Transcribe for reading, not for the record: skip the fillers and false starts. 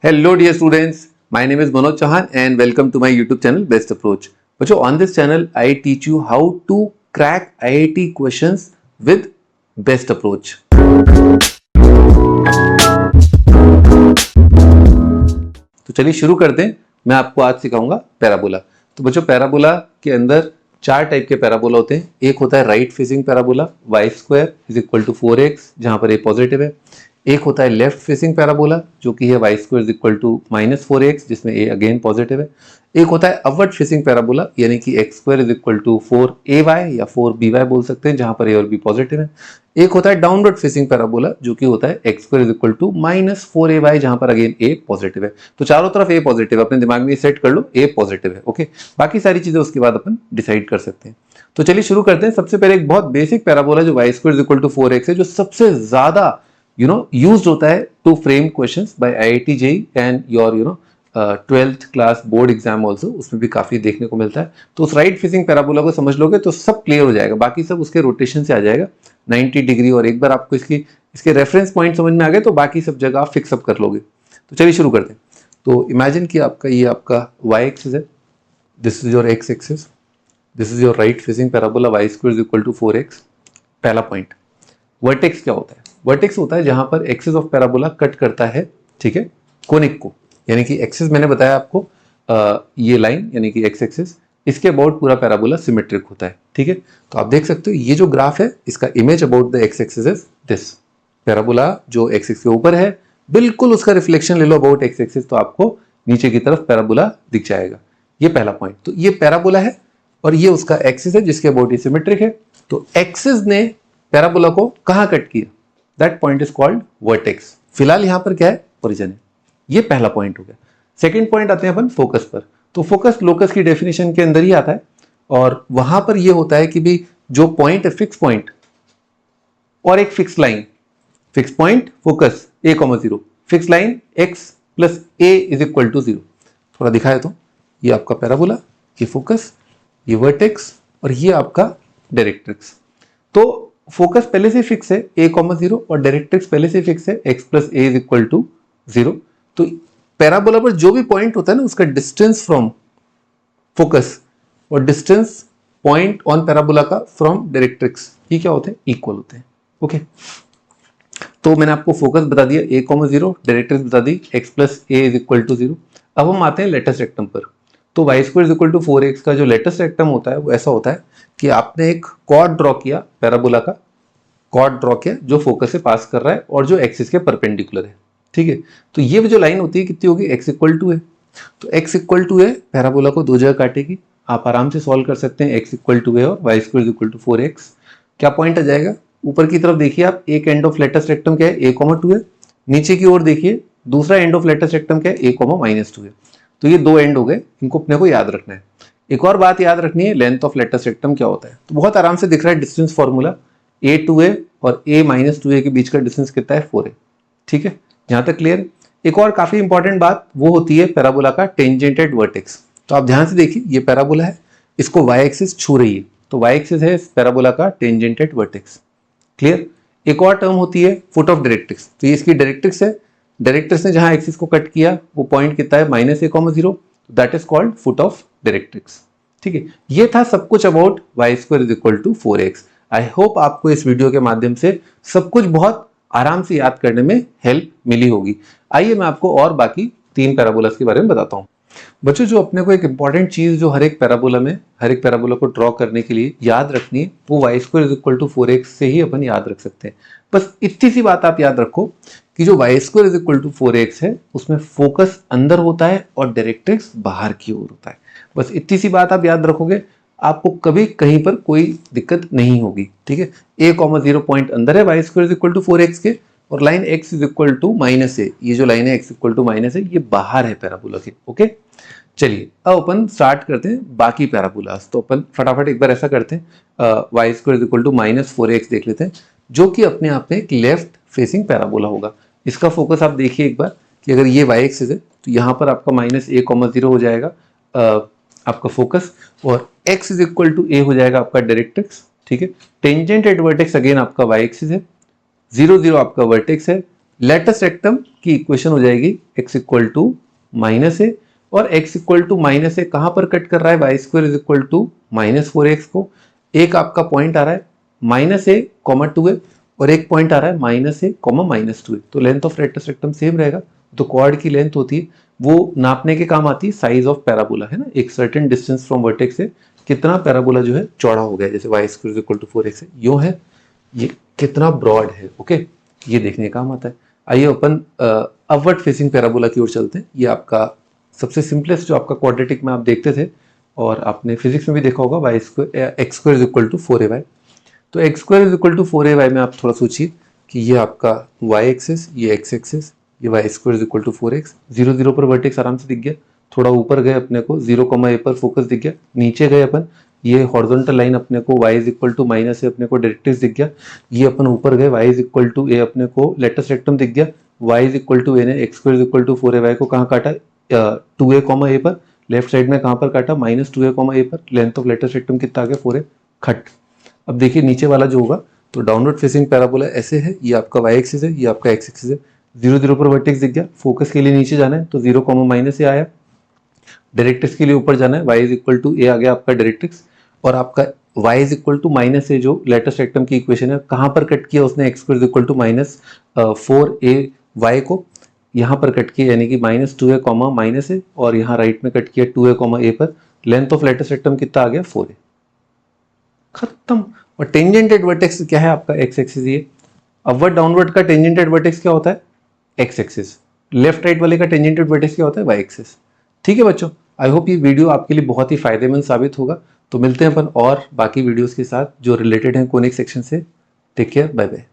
Hello dear students, my name is Manoj Chauhan and welcome to my YouTube channel Best Approach. बच्चों on this channel I teach you how to crack IIT questions with best approach. तो चलिए शुरू करते हैं। मैं आपको आज सिखाऊंगा पैराबोला। तो बच्चों पैराबोला के अंदर चार टाइप के पैराबोला होते हैं। एक होता है right facing parabola y square is equal to 4x जहां पर a पॉजिटिव है। एक होता है लेफ्ट फेसिंग पैराबोला जो कि है y square is equal to -4x जिसमें a अगेन पॉजिटिव है। एक होता है अपवर्ड फेसिंग पैराबोला यानी कि x square is equal to 4ay या 4by बोल सकते हैं जहां पर a और b पॉजिटिव है। एक होता है डाउनवर्ड फेसिंग पैराबोला जो कि होता है x square is equal to -4ay जहां पर अगेन a पॉजिटिव है। तो चारों तरफ a पॉजिटिव, अपने दिमाग में सेट कर लो a पॉजिटिव है। ओके, बाकी सारी चीजें उसके बाद अपन डिसाइड कर सकते हैं। तो चलिए शुरू करते हैं। सबसे पहले एक बहुत बेसिक पैराबोला जो y square is equal to 4x है, जो सबसे ज्यादा यूज्ड होता है to frame questions by IIT JEE and your 12th class board exam also, उसमें भी काफी देखने को मिलता है। तो उस राइट फेसिंग पैराबोला को समझ लोगे तो सब क्लियर हो जाएगा, बाकी सब उसके रोटेशन से आ जाएगा 90 डिग्री। और एक बार आपको इसके रेफरेंस पॉइंट समझ में आ गए तो बाकी सब जगह आप फिक्स अप कर लोगे। तो चलिए शुरू करते हैं। तो इमेजिन कि ये आपका y एक्सिस है, this is your x axis, this is your right facing parabola y square is equal to 4x। पहला पॉइंट, वर्टेक्स क्या होता है? वर्टेक्स होता है जहां पर एक्सिस ऑफ पैराबोला कट करता है, ठीक है, कोनिक को। यानी कि एक्सिस मैंने बताया आपको, ये लाइन यानी कि एक्स एक्सिस, इसके अबाउट पूरा पैराबोला सिमेट्रिक होता है, ठीक है। तो आप देख सकते हो ये जो ग्राफ है इसका image about the x axis is this. Parabola जो एक्स एक्सिस के ऊपर है बिल्कुल उसका रिफ्लेक्शन ले लो अबाउट एक्स एक्सिस, तो आपको नीचे की तरफ पैराबोला दिख जाएगा। ये पहला पॉइंट। तो ये पैराबोला है और ये उसका एक्सिस है जिसके अबाउट ये सिमेट्रिक है। तो एक्सिस ने पैराबोला को कहां कट किया? That point is called vertex. फिलहाल यहां पर क्या है? ओरिजिन है। ये पहला पॉइंट हो गया। सेकंड पॉइंट आते हैं अपन फोकस पर। तो फोकस लोकस की डेफिनेशन के अंदर ही आता है और वहां पर ये होता है कि भी जो पॉइंट है फिक्स पॉइंट और एक fix line, fix point focus a,0, fix line x plus a is equal to 0। थोड़ा दिखाए तो ये आपका पैराबोला, ये फोकस, ये वर्टेक्स और ये आपका डायरेक्ट्रिक्स। तो फोकस पहले से फिक्स है a,0 और डायरेक्ट्रिक्स पहले से फिक्स है x plus a is equal to 0। तो पैराबोला पर जो भी पॉइंट होता है ना उसका डिस्टेंस फ्रॉम फोकस और डिस्टेंस पॉइंट ऑन पैराबोला का फ्रॉम डायरेक्ट्रिक्स, ये क्या होते हैं? इक्वल होते हैं। ओके, तो मैंने आपको फोकस बता दिया a,0, डायरेक्ट्रिक्स बता दी x plus a is equal to 0। अब हम आते हैं लेटेस्ट रेक्टम पर। तो y square is equal to 4x का जो लेटेस्ट रेक्टम होता है वो ऐसा होता है कि आपने एक कॉर्ड ड्रॉ किया, पैराबोला का कॉर्ड ड्रॉ किया जो फोकस से पास कर रहा है और जो एक्सिस के परपेंडिकुलर है, ठीक है। तो ये जो लाइन होती है कितनी होगी? x इक्वल टू है। तो x इक्वल टू है, पैराबोला को दो जगह काटेगी। आप आराम से सॉल्व कर सकते हैं। x इक्वल टू है और y square is equal to 4x। क्या पॉइंट आ जाएगा? ऊपर की तरफ देखिए आप, एक एंड ऑफ लेटेस्ट रेक्टम क्या है? a,2 है। नीचे की ओर देखिए दूसरा एंड ऑफ लेटेस्ट रेक्टम क्या है? a,-2 है। तो ये दो एंड हो गए, इनको अपने को याद रखना है। एक और बात याद रखनी है, लेंथ ऑफ लेटेस्ट रेक्टम क्या होता है? तो बहुत आराम से दिख रहा है डिस्टेंस फॉर्मूला, a2a और a-2a के बीच का डिस्टेंस कितना है? 4 है, ठीक है। यहां तक क्लियर? एक और काफी इंपॉर्टेंट बात वो होती है पैराबोला का टेंजेंट एट वर्टेक्स। तो आप ध्यान से देखिए, ये पैराबोला है, इसको y एक्सिस छू रही है, तो y एक्सिस है इस पैराबोला का टेंजेंट एट वर्टेक्स। क्लियर? एक और टर्म होती है फुट ऑफ डायरेक्ट्रिक्स। तो ये इसकी डायरेक्ट्रिक्स है, डायरेक्ट्रिक्स ने जहां एक्सिस को कट किया वो पॉइंट कितना है? -a,0, that is called foot of directrix, ठीक है। ये था सब कुछ about y square is equal to 4x। I hope आपको इस वीडियो के माध्यम से सब कुछ बहुत आराम से याद करने में हेल्प मिली होगी। आइए मैं आपको और बाकी 3 पैराबोलास के बारे में बताता हूं। बच्चों, जो अपने को एक इंपॉर्टेंट चीज जो हर एक पैराबोला को ड्रॉ करने के लिए याद रखनी है वो y square is equal to 4x से ही अपन याद रख सकते हैं। बस इतनी सी बात आप याद रखो कि जो y square is equal to 4x है उसमें फोकस अंदर होता है और डायरेक्ट्रिक्स बाहर की ओर होता है। बस इतनी सी बात आप याद रखोगे, आपको कभी कहीं पर कोई दिक्कत नहीं होगी, ठीक है। a,0 पॉइंट अंदर है y square is equal to 4x के और line x is equal to -a, ये जो लाइन है x इक्वल टू -a ये बाहर है पैराबोला के। ओके, चलिए अब अपन स्टार्ट करते हैं बाकी पैराबोलास। तो अपन फटाफट एक बार ऐसा करते हैं, y square is equal to -4x देख लेते हैं, जो कि अपने आप में एक लेफ्ट फेसिंग पैराबोला होगा। इसका फोकस आप देखिए एक बार कि अगर ये y एक्सिस है तो यहाँ पर आपका -a,0 हो जाएगा आपका फोकस और x is equal to a हो जाएगा आपका डायरेक्ट्रिक्स, ठीक है। टेंजेंट एट वर्टेक्स अगेन आपका y एक्सिस है, 0,0 आपका वर्टेक्स है, लेटेस्ट रेक्टम की इक्वेशन हो जाएगी x equal to minus a, और x equal to minus a कहां पर कट कर रहा है, y square is equal to minus 4x को। एक आपका पॉइंट आ रहा है माइनस ए कॉमा 2a, और एक पॉइंट आ रहा है माइनस ए कॉमा माइनस 2a, तो length of latus rectum same रहेगा। तो क्वाड की लेंथ होती है वो नापने के काम आती है साइज ऑफ पैराबोला, है ना, एक सर्टेन डिस्टेंस फ्रॉम वर्टेक्स से कितना पैराबोला जो है चौड़ा हो गया, जैसे y square is equal to 4x है, यूं है, ये कितना ब्रॉड है, ओके, ये देखने का काम आता है। आइए अपन अपवर्ड फेसिंग पैराबोला की ओर चलते हैं। ये आपका सबसे सिंपलेस्ट जो आपका क्वाड्रेटिक में आप देखते थे और आपने फिजिक्स में भी देखा होगा, y square x square is equal to 4ay। तो x square is equal to 4ay में आप थोड़ा सोचिए कि ये आपका वाई एक्सिस, ये एक्स एक्सिस, ये y square is equal to 4x, 0 0 पर वर्टेक्स आराम से दिख गया। थोड़ा ऊपर गए अपने को 0, a पर फोकस दिख गया, नीचे गए अपन, ये हॉरिजॉन्टल लाइन अपने को y is equal to minus a अपने को डायरेक्ट्रिक्स दिख गया। ये अपन ऊपर गए y is equal to a अपने को लेटेस्ट रेक्टम दिख गया। y is equal to a ने x square is equal to 4ay को कहाँ काटा, 2a, a पर, लेफ्ट साइड में कहाँ पर काटा, माइनस 2a, a पर। लेंथ ऑफ लेटेस्ट रेक्टम कितना आ गया, 4a, खट। अब देखिए नीचे वाला जो होगा, तो डाउनवर्ड फेसिंग पैराबोला ऐसे है, ये आपका y एक्सिस है, ये आपका x एक्सिस है, 0 0 पर वर्टेक्स दिख गया, फोकस के लिए नीचे जाना है तो 0, माइनस ए आया, डायरेक्ट्रिक्स के लिए ऊपर जाना है, y is equal to a आ गया आपका डायरेक्ट्रिक्स, और आपका y is equal to minus a जो लेटेस्ट रेक्टम की इक्वेशन है, कहाँ पर कट किया उसने, x square is equal to minus 4ay को यहाँ पर कट किया, यानी कि minus 2a comma minus a, और यहाँ राइट में कट किया 2a, a पर। लेंथ ऑफ लेटेस्ट रेक्टम कितना आ गया, 4a, खत्म। और टेंजेंटेड वर्टेक्स क्या है आपका, एक्स एक्सिस। ये अपवर्ड डाउनवर्ड का टेंजेंटेड वर्टेक्स क्या होता है, एक्स एक्सिस। लेफ्ट राइट वाले का टेंजेंटेड वर्टेक्स क्या होता है, वाई एक्सिस। ठीक है बच्चों, आई होप ये वीडियो आपके लिए बहुत ही फायदेमंद साबित होगा। तो मिलते हैं अपन और बाकी वीडियोस के साथ जो रिलेटेड हैं कोनिक सेक्शन से। Take care, bye bye.